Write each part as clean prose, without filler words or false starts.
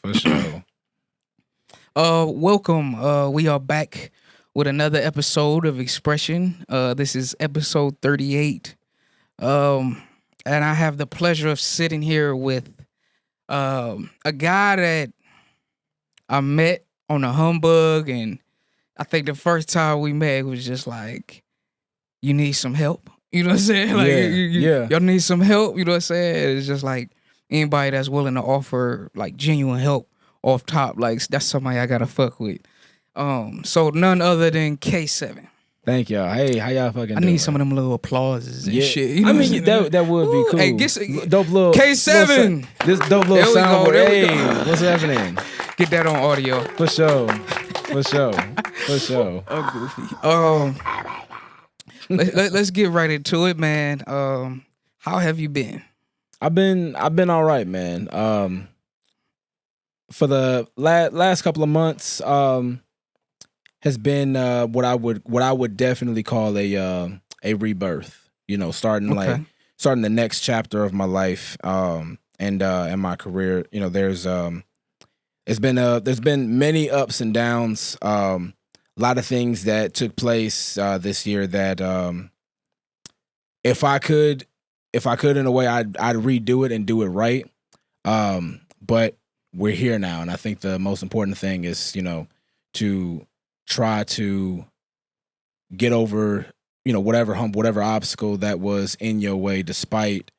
For sure. Welcome. We are back with another episode of Xpression. This is episode 38. And I have the pleasure of sitting here with a guy that I met on a humbug, and I think the first time we met was just like, you need some help. You know what I'm saying? Like, y'all need some help. You know what I'm saying? It's just like anybody that's willing to offer like genuine help off top, like that's somebody I gotta fuck with. So none other than Kaesevyn. Thank y'all. Hey, how y'all fucking I doing? need some of them little applauses and shit. You know I mean, that would be cool. Hey, dope little K7. This dope little soundboard. Hey, what's happening? Get that on audio. For sure. Oh, goofy. Let's get right into it, man. How have you been? I've been all right, man. For the last couple of months, has been what I would definitely call a rebirth. You know, starting the next chapter of my life, and my career. You know, there's been many ups and downs. A lot of things that took place this year that if I could in a way, I'd redo it and do it right. But we're here now, and I think the most important thing is, you know, to try to get over, you know, whatever hump, whatever obstacle that was in your way, despite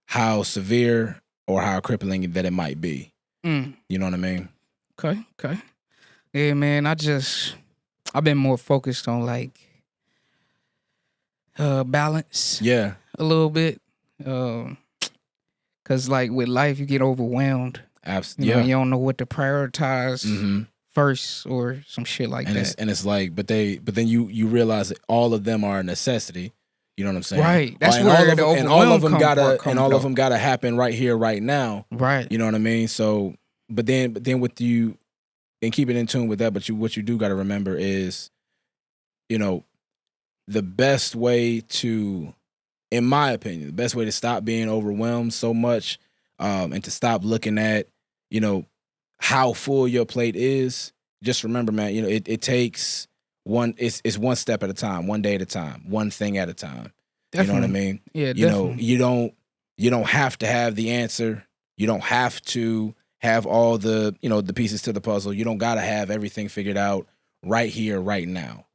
how severe or how crippling that it might be. You know what I mean? Okay. Yeah, man, I've been more focused on like balance. Yeah. A little bit. Cause like with life you get overwhelmed. Absolutely. You don't know what to prioritize first or some shit like that. It's like, but then you realize that all of them are a necessity. You know what I'm saying? Right. That's where the overwhelm all of them gotta happen right here, right now. Right. You know what I mean? So, but then with you, and keep it in tune with that. But what you do gotta remember is, you know, the best way to, in my opinion, the best way to stop being overwhelmed so much, and to stop looking at, you know, how full your plate is. Just remember, man, you know, it takes it's one step at a time, one day at a time, one thing at a time. Definitely. You know what I mean? Yeah, you definitely. know, you don't have to have the answer. You don't have to have all the, you know, the pieces to the puzzle. You don't gotta have everything figured out right here, right now.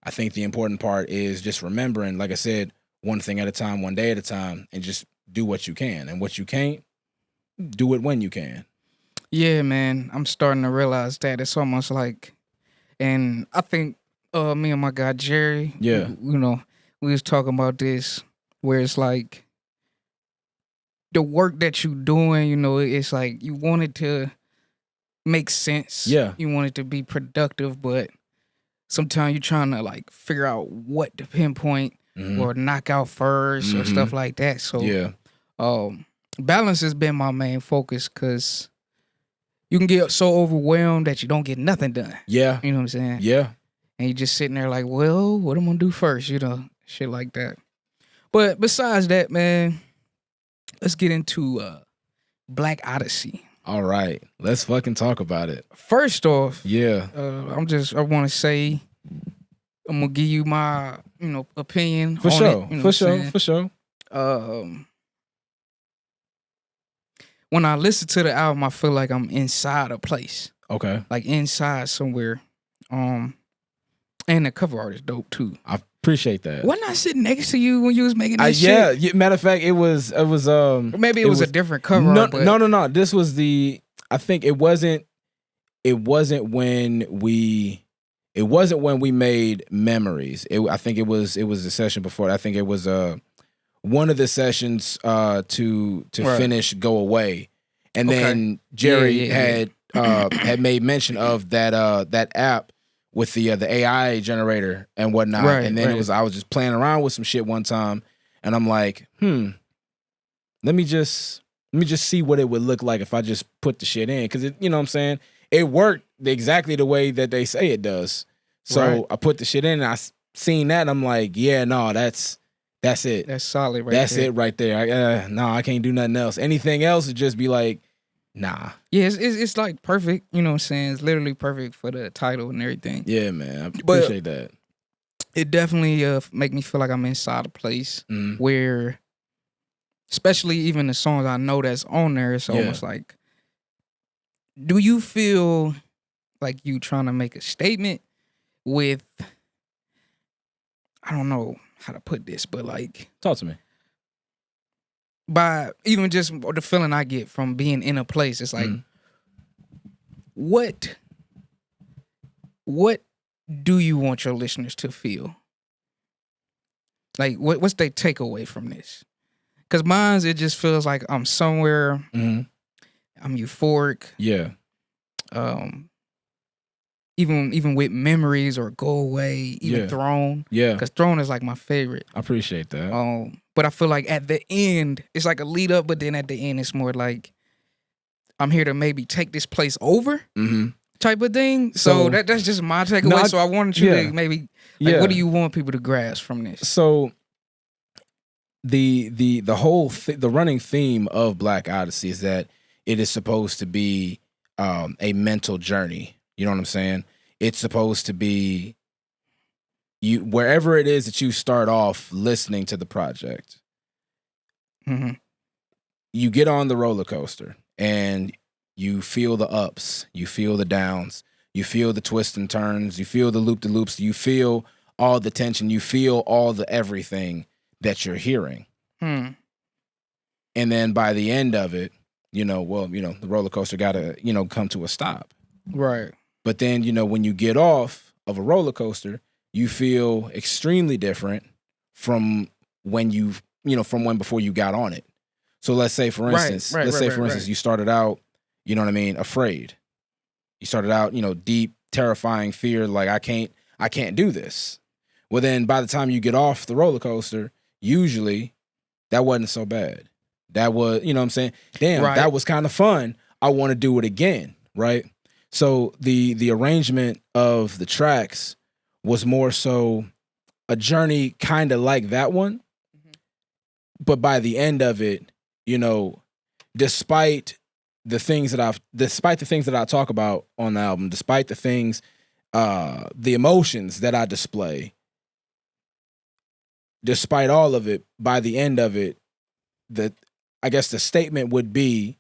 I think the important part is just remembering, like I said, one thing at a time, one day at a time, and just do what you can. And what you can't, do it when you can. Yeah, man. I'm starting to realize that it's almost like, and I think me and my guy Jerry, yeah, you know, we was talking about this, where it's like the work that you doing, you know, it's like you want it to make sense. Yeah. You want it to be productive, but sometimes you're trying to like figure out what to pinpoint or knock out first or stuff like that. So yeah. Balance has been my main focus, because you can get so overwhelmed that you don't get nothing done. Yeah. You know what I'm saying? Yeah. And you just sitting there like, well, what am I gonna do first? You know, shit like that. But besides that, man, let's get into Blakk Odyssey. All right. Let's fucking talk about it. First off, yeah. I want to say, I'm gonna give you my, you know, opinion for on sure. it. You know For sure. When I listen to the album, I feel like I'm inside a place. Okay. Like inside somewhere. And the cover art is dope too. I appreciate that. Wasn't I sitting next to you when you was making that shit? Yeah. Matter of fact, it was or maybe it was a different cover art. But No. This was I think it wasn't when we made Memories. I think it was a session before. I think it was one of the sessions to finish Go Away. And then Jerry had made mention of that app with the AI generator and whatnot. Right, and then I was just playing around with some shit one time, and I'm like, let me just see what it would look like if I just put the shit in, because you know what I'm saying, it worked exactly the way that they say it does. So I put the shit in, and I seen that, and I'm like, yeah, no, that's it. That's solid right That's there. it right there. No, I can't do nothing else. Anything else would just be like, Nah. Yeah, it's like perfect. You know what I'm saying? It's literally perfect for the title and everything. Yeah, man. I But appreciate that. it definitely make me feel like I'm inside a place where, especially even the songs I know that's on there, it's almost like, do you feel like you trying to make a statement with, I don't know how to put this, but like, talk to me. By even just the feeling I get from being in a place, it's like, what do you want your listeners to feel? Like, what's their takeaway from this? Because mine's, it just feels like I'm somewhere, I'm euphoric. Yeah. Even with memories or Go Away, even Throne. Yeah. Because Throne is like my favorite. I appreciate that. But I feel like at the end, it's like a lead up, but then at the end, it's more like, I'm here to maybe take this place over type of thing. So that's just my takeaway. No, so I wanted you to maybe, like, what do you want people to grasp from this? So the whole the running theme of Blakk Odyssey is that it is supposed to be a mental journey. You know what I'm saying? It's supposed to be you wherever it is that you start off listening to the project. You get on the roller coaster and you feel the ups, you feel the downs, you feel the twists and turns, you feel the loop-de-loops, you feel all the tension, you feel all the everything that you're hearing. And then by the end of it, the roller coaster got to, come to a stop. Right. But then, when you get off of a roller coaster, you feel extremely different from when before you got on it. So let's say, for instance, you started out, afraid. You started out, deep, terrifying fear, like I can't do this. Well, then by the time you get off the roller coaster, usually that wasn't so bad. That was, you know what I'm saying? Damn, that was kind of fun. I want to do it again, right? So the arrangement of the tracks was more so a journey kind of like that one. But by the end of it, despite the things that I talk about on the album, despite the things, the emotions that I display, despite all of it, by the end of it, I guess the statement would be,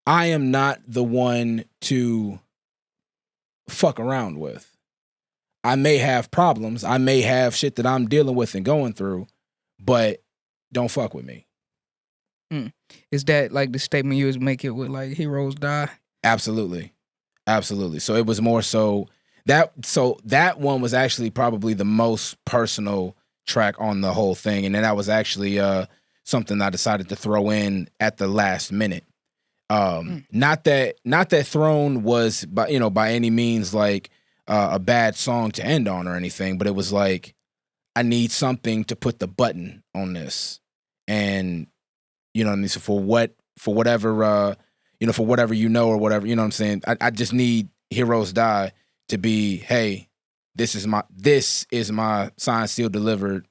I am not the one to fuck around with. I may have problems. I may have shit that I'm dealing with and going through, but don't fuck with me. Is that like the statement you was making with like Heroes Die? Absolutely. Absolutely. So it was more so that one was actually probably the most personal track on the whole thing. And then that was actually something I decided to throw in at the last minute. Not that Throne was by any means like a bad song to end on or anything, but it was like, I need something to put the button on this. And you know what I mean? So for whatever or whatever, you know what I'm saying? I just need Heroes Die to be, hey, this is my sign, seal, delivered.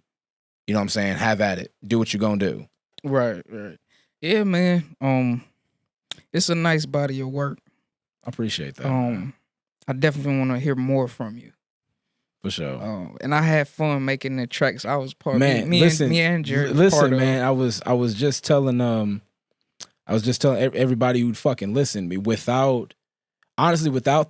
You know what I'm saying? Have at it. Do what you're gonna do. Right. Yeah, man. It's a nice body of work. I appreciate that. I definitely want to hear more from you. For sure. And I had fun making the tracks. I was part of me and Jared. Listen, man, I was just telling everybody who'd fucking listen to me without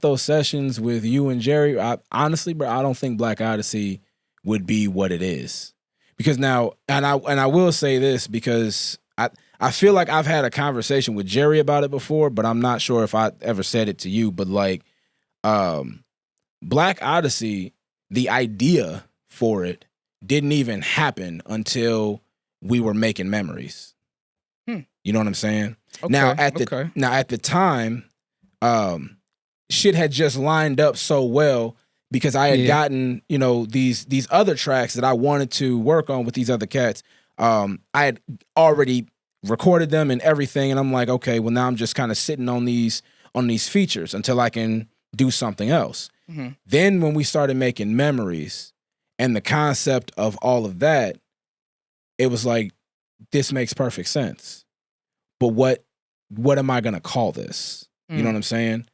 those sessions with you and Jerry, honestly, bro, I don't think Blakk Odyssey would be what it is. Because now, and I will say this, because I feel like I've had a conversation with Jerry about it before, but I'm not sure if I ever said it to you. But like, Blakk Odyssey, the idea for it didn't even happen until we were making memories. You know what I'm saying? Okay, now at the time, shit had just lined up so well because I had gotten, these other tracks that I wanted to work on with these other cats. I had already recorded them and everything, and I'm like, okay, well now I'm just kind of sitting on these features until I can do something else. Then when we started making memories and the concept of all of that, it was like, this makes perfect sense. but what am I gonna call this? You know what I'm saying?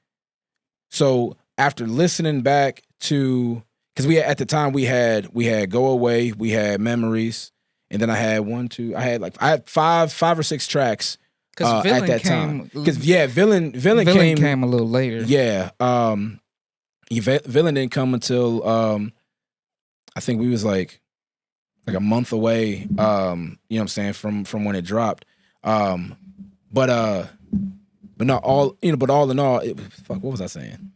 So after listening back to, because we at the time we had Go Away, we had Memories, and then I had 5 or 6 tracks at that time. Because Villain came a little later. Yeah, Villain didn't come until I think we was like a month away. You know what I'm saying, from when it dropped. But not all, but all in all, fuck, what was I saying?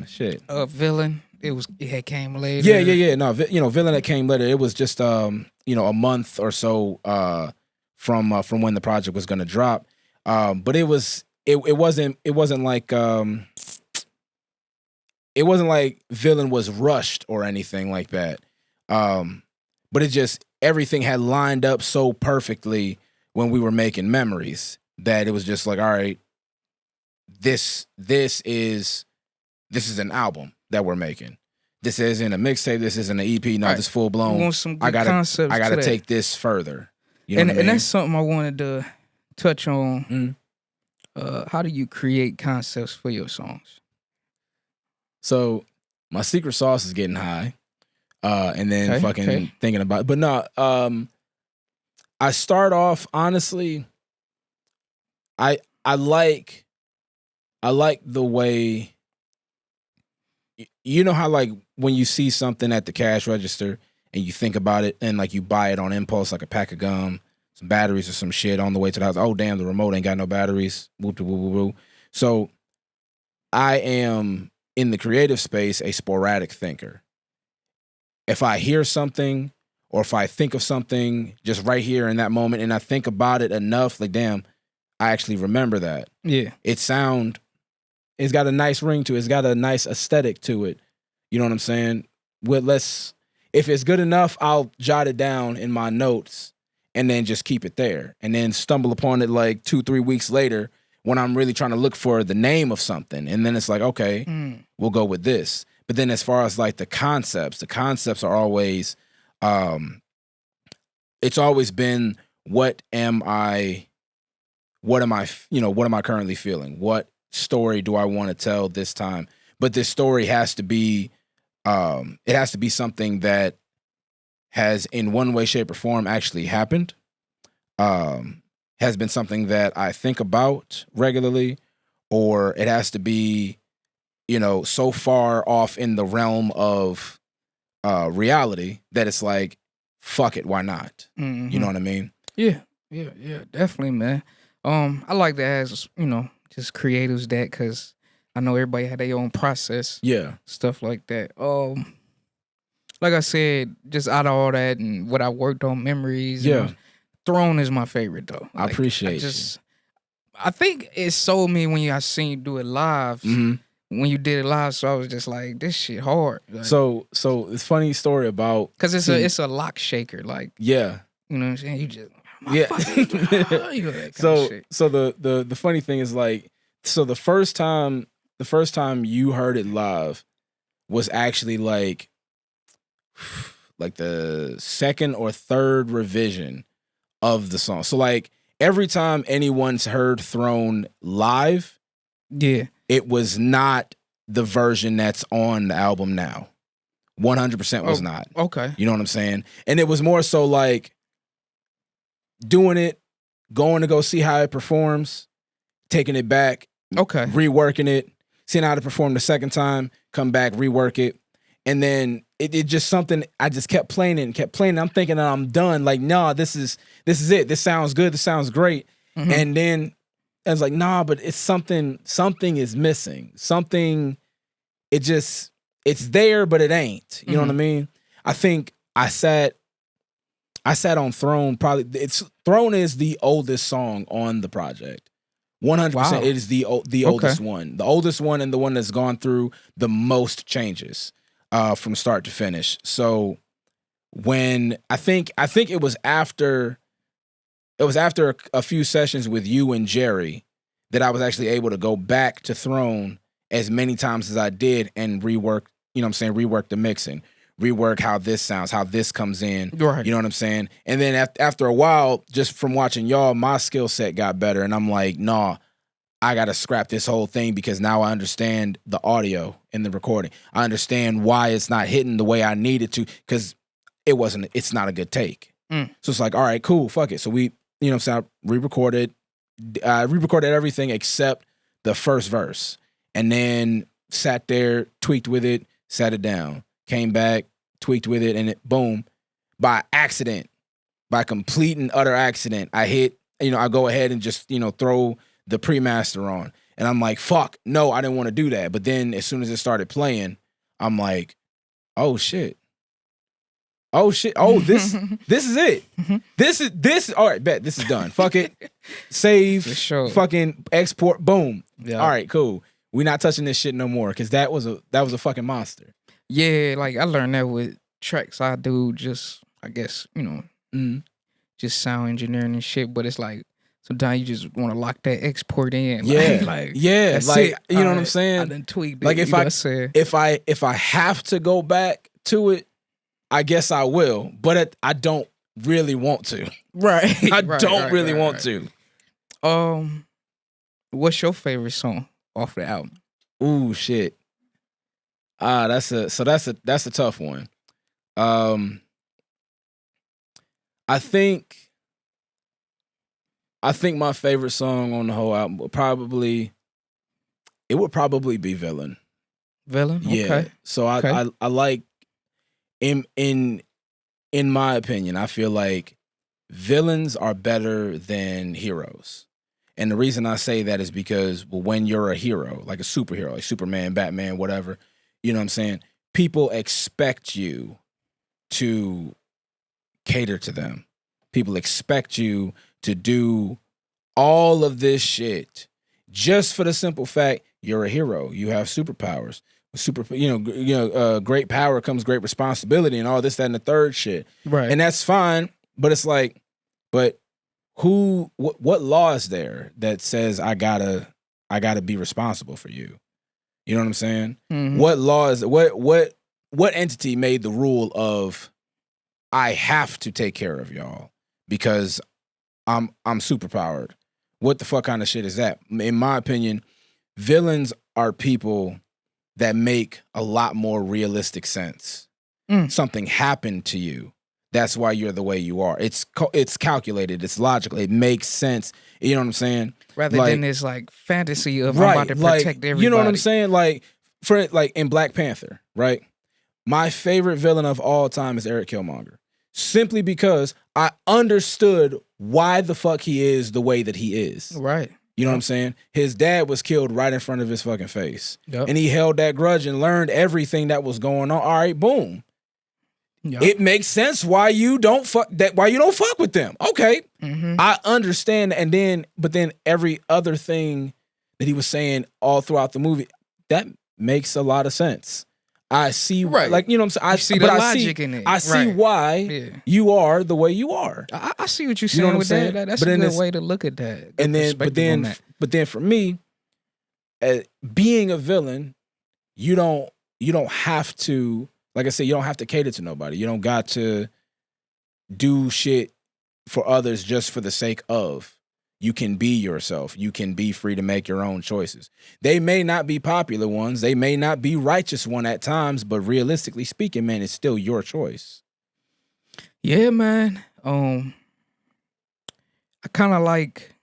Shit. Villain. It had came later. Yeah. No, Villain that came later. It was just a month or so from when the project was gonna drop. But it wasn't like Villain was rushed or anything like that. But it just, everything had lined up so perfectly when we were making Memories that it was just like, all right, this is an album that we're making. This isn't a mixtape. This isn't an EP. No, this full blown. I gotta take this further. You know what I mean? And that's something I wanted to touch on. How do you create concepts for your songs? So my secret sauce is getting high, and then thinking about it. But no, I start off, honestly, I like the way, you know how like when you see something at the cash register and you think about it and like you buy it on impulse, like a pack of gum, some batteries or some shit on the way to the house. Oh damn, the remote ain't got no batteries. Whoop whoop whoop whoop. So I am in the creative space a sporadic thinker. If I hear something or if I think of something just right here in that moment and I think about it enough, like damn, I actually remember that. Yeah. It's got a nice ring to it. It's got a nice aesthetic to it. You know what I'm saying? If it's good enough, I'll jot it down in my notes and then just keep it there. And then stumble upon it like 2-3 weeks later when I'm really trying to look for the name of something. And then it's like, okay, we'll go with this. But then as far as like the concepts are always, it's always been, what am I currently feeling? What story do I want to tell this time? But this story has to be, it has to be something that has in one way, shape, or form actually happened. Has been something that I think about regularly, or it has to be, so far off in the realm of reality that it's like, fuck it, why not? Mm-hmm. You know what I mean? Yeah, definitely, man. I like to ask, just creatives that, because I know everybody had their own process. Yeah. Stuff like that. Like I said, just out of all that and what I worked on, Memories. Yeah. Throne is my favorite though. I appreciate you. I think it sold me when I seen you do it live. Mm-hmm. When you did it live, so I was just like, this shit hard. Like, so it's funny story about, because it's a lock shaker. Like, yeah. You know what I'm saying? You just, So the funny thing is, like, so the first time you heard it live was actually like the second or third revision of the song. So like every time anyone's heard Throne live, it was not the version that's on the album now. 100% was not. Okay. You know what I'm saying? And it was more so like doing it, going to go see how it performs, taking it back, reworking it, seeing how to perform the second time, come back, rework it. And then it just something, I just kept playing it and kept playing it. I'm thinking that I'm done. Like, nah, this is it. This sounds good. This sounds great. Mm-hmm. And then I was like, nah, but it's something is missing. Something, it's there, but it ain't. You know what I mean? I think I sat on Throne. Throne is the oldest song on the project. 100%. Wow. It is the oldest one. The oldest one and the one that's gone through the most changes from start to finish. So when I think it was after a few sessions with you and Jerry that I was actually able to go back to Throne as many times as I did and rework, rework the mixing, rework how this sounds, how this comes in. Right. You know what I'm saying? And then after a while, just from watching y'all, my skill set got better. And I'm like, nah, I got to scrap this whole thing because now I understand the audio in the recording. I understand why it's not hitting the way I needed to because it's not a good take. So it's like, all right, cool, fuck it. So we, you know what I'm saying, I re-recorded everything except the first verse. And then sat there, tweaked with it, sat it down, came back, tweaked with it, and it, boom, by accident, by complete and utter accident, I hit, I go ahead and just, throw the pre-master on. And I'm like, fuck, no, I didn't want to do that. But then as soon as it started playing, I'm like, oh shit. Oh shit. Oh, this is it. This all right, bet this is done. Fuck it. Save. For sure. Fucking export. Boom. Yeah. All right, cool. We're not touching this shit no more because that was a fucking monster. Yeah, like I learned that with tracks I do, just I guess, just sound engineering and shit, but it's like sometimes you just want to lock that export in. Yeah. Like yeah. Like it. you know what I'm saying? I done tweaked it. Like if I have to go back to it, I guess I will, but I don't really want to. Right. I don't really want to. What's your favorite song off the album? Ooh, shit. That's a tough one. I think my favorite song on the whole album would probably be Villain. Villain? Yeah. Okay. So I like in my opinion, I feel like villains are better than heroes. And the reason I say that is because when you're a hero, like a superhero, like Superman, Batman, whatever, you know what I'm saying? People expect you to cater to them. People expect you to do all of this shit just for the simple fact you're a hero. You have superpowers. Great power comes great responsibility and all this, that, and the third shit. Right. And that's fine, but it's like, but what law is there that says I gotta be responsible for you? You know what I'm saying? Mm-hmm. What law is what entity made the rule of I have to take care of y'all because I'm superpowered? What the fuck kind of shit is that? In my opinion, villains are people that make a lot more realistic sense. Something happened to you. That's why you're the way you are. It's calculated. It's logical. It makes sense. You know what I'm saying? Rather than this like fantasy of I'm about to protect everybody. You know what I'm saying? Like in Black Panther, right? My favorite villain of all time is Eric Killmonger. Simply because I understood why the fuck he is the way that he is. Right. You know what I'm saying? His dad was killed right in front of his fucking face. Yep. And he held that grudge and learned everything that was going on. All right, boom. Yep. It makes sense why you don't fuck with them. Okay. Mm-hmm. I understand. But then every other thing that he was saying all throughout the movie, that makes a lot of sense. I see, right. Like, you know what I'm saying? I see the logic in it. I see why you are the way you are. I see what you're saying with that. That's a good way to look at that. But then for me, being a villain, you don't have to, like I said, you don't have to cater to nobody. You don't got to do shit for others just for the sake of. You can be yourself. You can be free to make your own choices. They may not be popular ones. They may not be righteous one at times, but realistically speaking, man, it's still your choice. Yeah, man. I kind of like,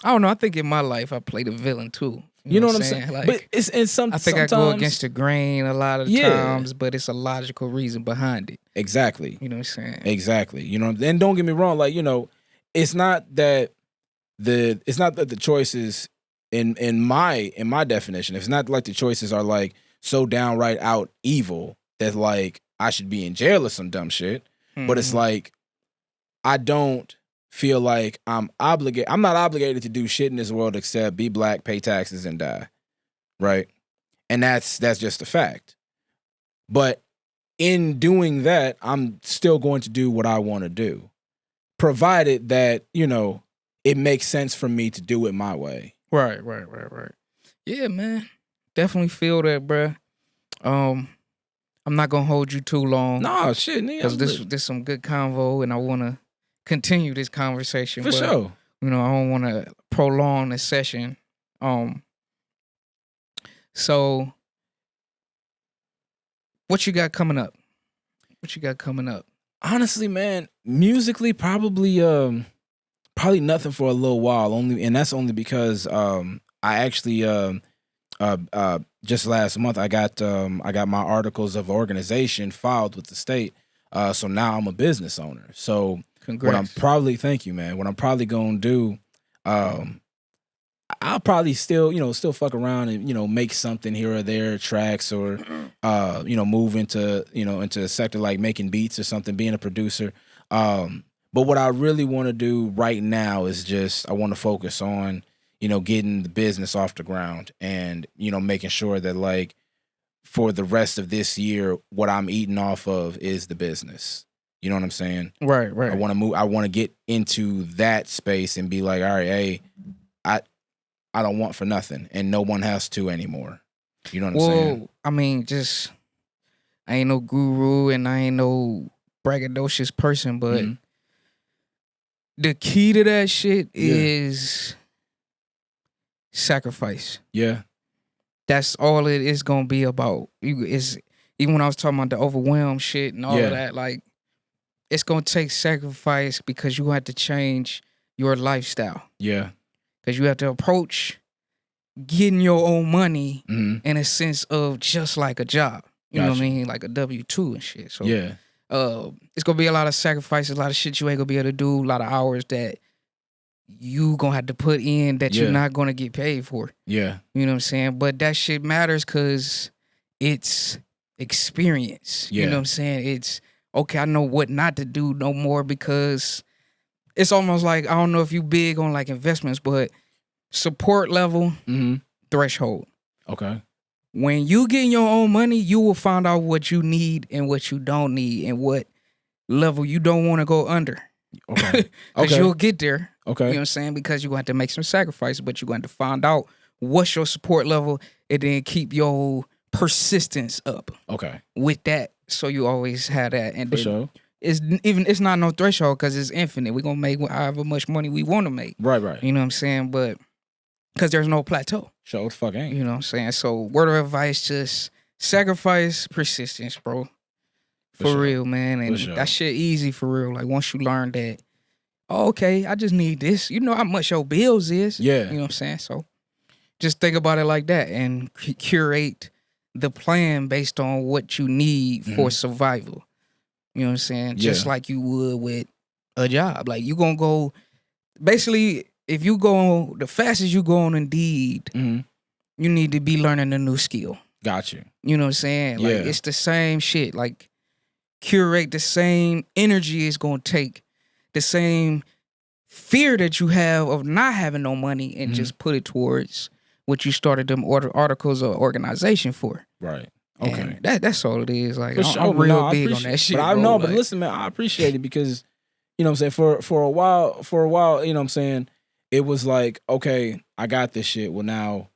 I don't know. I think in my life, I played a villain too. You know what I'm saying? Like, but it's I think sometimes I go against the grain a lot of times, but it's a logical reason behind it. Exactly. You know what I'm saying? Exactly. You know, and don't get me wrong. Like, it's not that the choices in my definition, it's not like the choices are like so downright out evil that like I should be in jail or some dumb shit. Mm-hmm. But it's like I don't feel like I'm not obligated to do shit in this world except be black, pay taxes, and die. Right? And that's just a fact. But in doing that, I'm still going to do what I want to do. Provided that, it makes sense for me to do it my way. Right. Yeah, man. Definitely feel that, bruh. I'm I'm not gonna hold you too long. No, shit, nigga. Because this some good convo, and I want to continue this conversation. For sure. You know, I don't want to prolong the session. So what you got coming up? Honestly, man, musically, probably nothing for a little while. That's only because I actually just last month I got my articles of organization filed with the state. So now I'm a business owner. So Congrats. Thank you, man. What I'm probably gonna do, I'll probably still fuck around and make something here or there, tracks, or move into a sector like making beats or something, being a producer. But what I really want to do right now is just I want to focus on getting the business off the ground and making sure that like for the rest of this year, what I'm eating off of is the business. You know what I'm saying? Right. I want to move. I want to get into that space and be like, all right, hey, I don't want for nothing, and no one has to anymore. You know what I'm saying? I mean, I ain't no guru and I ain't no braggadocious person, but the key to that shit is sacrifice. Yeah. That's all it is gonna be about. Even when I was talking about the overwhelmed shit and all of that, like it's gonna take sacrifice because you have to change your lifestyle. Yeah. Because you have to approach getting your own money in a sense of just like a job. You know what I mean? Like a W-2 and shit. So it's gonna be a lot of sacrifices, a lot of shit you ain't gonna be able to do, a lot of hours that you gonna have to put in that you're not gonna get paid for. Yeah. You know what I'm saying? But that shit matters because it's experience. Yeah. You know what I'm saying? It's okay, I know what not to do no more because it's almost like, I don't know if you big on like investments, but support level, threshold. Okay. When you get your own money, you will find out what you need and what you don't need and what level you don't want to go under. Okay. Because you'll get there. Okay. You know what I'm saying? Because you're going to have to make some sacrifices, but you're going to find out what's your support level and then keep your persistence up. Okay. With that, so you always have that. And for sure. It's not no threshold because it's infinite. We're going to make however much money we want to make. Right. You know what I'm saying? But because there's no plateau. Sure, what the fuck ain't. You know what I'm saying? So word of advice, just sacrifice, persistence, bro. For sure. real, man. And that shit easy for real. Like once you learn that, okay, I just need this. You know how much your bills is. Yeah. You know what I'm saying? So just think about it like that and curate the plan based on what you need for survival. You know what I'm saying? Just like you would with a job. Like you gonna go, basically, if you go, the fastest you go on Indeed, you need to be learning a new skill. Got you. You know what I'm saying? Like it's the same shit. Like curate the same energy it's gonna take, the same fear that you have of not having no money and just put it towards what you started them articles or organization for. Right. Okay. And that's all it is. Like I'm real big on that shit. But I know, but listen, man, I appreciate it because, you know what I'm saying, for a while, you know what I'm saying, it was like, okay, I got this shit. Well, now,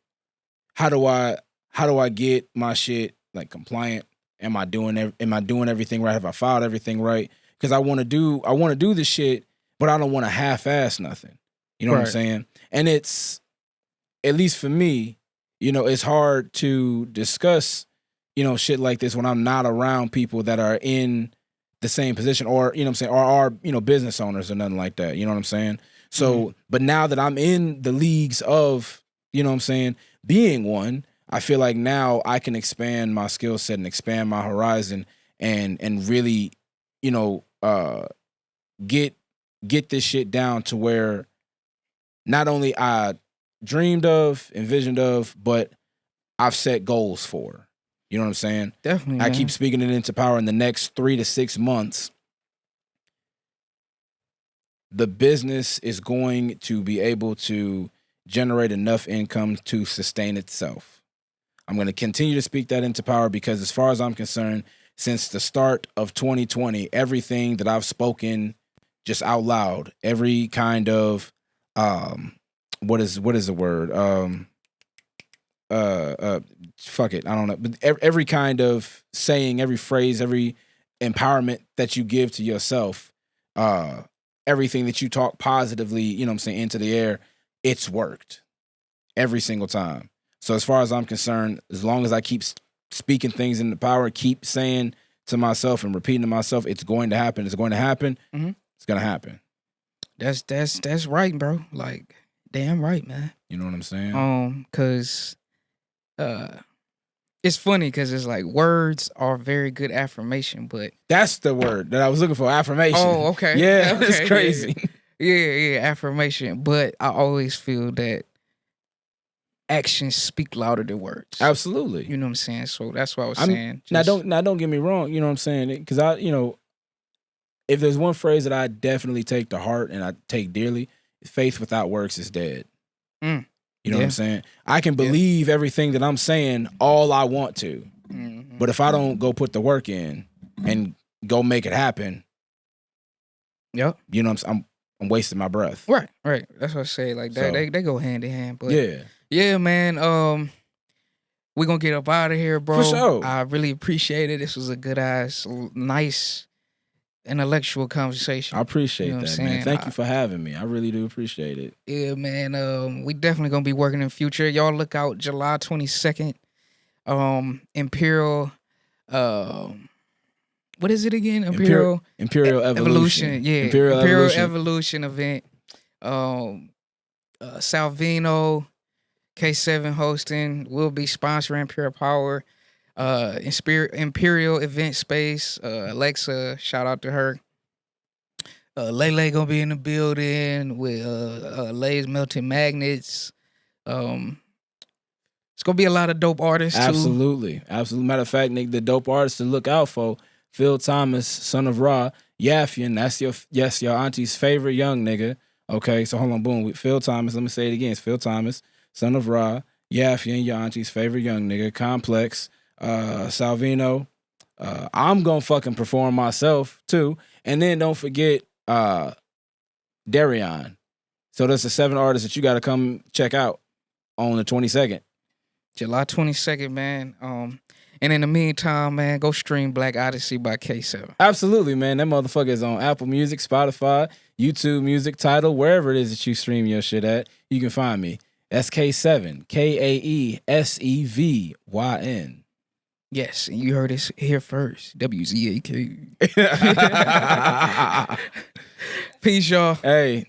how do I get my shit like compliant? Am I doing everything right? Have I filed everything right? Because I want to do this shit, but I don't want to half-ass nothing. You know what I'm saying? And it's, at least for me, you know, it's hard to discuss, you know, shit like this when I'm not around people that are in the same position or, you know what I'm saying, or are, you know, business owners or nothing like that. You know what I'm saying? So, but now that I'm in the leagues of, you know what I'm saying, being one, I feel like now I can expand my skill set and expand my horizon and really, you know, get this shit down to where not only I dreamed of, envisioned of, but I've set goals for. You know what I'm saying? Definitely. I keep speaking it into power in the next 3 to 6 months. The business is going to be able to generate enough income to sustain itself. I'm going to continue to speak that into power because as far as I'm concerned, since the start of 2020, everything that I've spoken just out loud, every kind of, what is the word? fuck it, I don't know, but every kind of saying, every phrase, every empowerment that you give to yourself, everything that you talk positively, you know what I'm saying, into the air, it's worked every single time. So as far as I'm concerned, as long as I keep speaking things into power, keep saying to myself and repeating to myself, it's going to happen, it's going to happen, it's going to happen. That's right, bro. Like, damn right, man. You know what I'm saying? Cause it's funny because it's like words are very good affirmation, but that's the word that I was looking for, affirmation. Oh, okay. Yeah, okay, it's crazy. Yeah, affirmation. But I always feel that actions speak louder than words. Absolutely. You know what I'm saying? So that's what I was saying. Now don't get me wrong, you know what I'm saying? Because if there's one phrase that I definitely take to heart and I take dearly, faith without works is dead. You know what I'm saying? I can believe everything that I'm saying all I want to. But if I don't go put the work in and go make it happen, you know what I'm wasting my breath. Right. That's what I say. Like that, so, they go hand in hand. But yeah, man. We're gonna get up out of here, bro. For sure. I really appreciate it. This was a good ass, nice, intellectual conversation. I appreciate that, man. Thank you for having me. I really do appreciate it. Yeah, man. We definitely gonna be working in the future. Y'all look out July 22nd. Imperial. What is it again? Imperial Evolution. Yeah. Imperial Evolution event. Salvino, Kaesevyn hosting. We'll be sponsoring Pure Power. Imperial Event Space. Alexa, shout out to her. Lele gonna be in the building with Lay's Melting Magnets. It's gonna be a lot of dope artists too. Absolutely. Matter of fact, Nick, the dope artists to look out for: Phil Thomas, son of Ra, Yafian. That's your auntie's favorite young nigga. Okay, so hold on, boom. With Phil Thomas, let me say it again. It's Phil Thomas, son of Ra, Yafian, your auntie's favorite young nigga. Complex, Salvino. I'm gonna fucking perform myself too, and then don't forget Darion. So that's the 7 artists that you got to come check out on the 22nd. July 22nd, man. And in the meantime, man, go stream Blakk Odyssey by Kaesevyn. Absolutely, man. That motherfucker is on Apple Music, Spotify, YouTube Music, Tidal, wherever it is that you stream your shit at. You can find me. That's Kaesevyn, Kaesevyn. Yes, and you heard it here first. WZAK. Peace, y'all. Hey.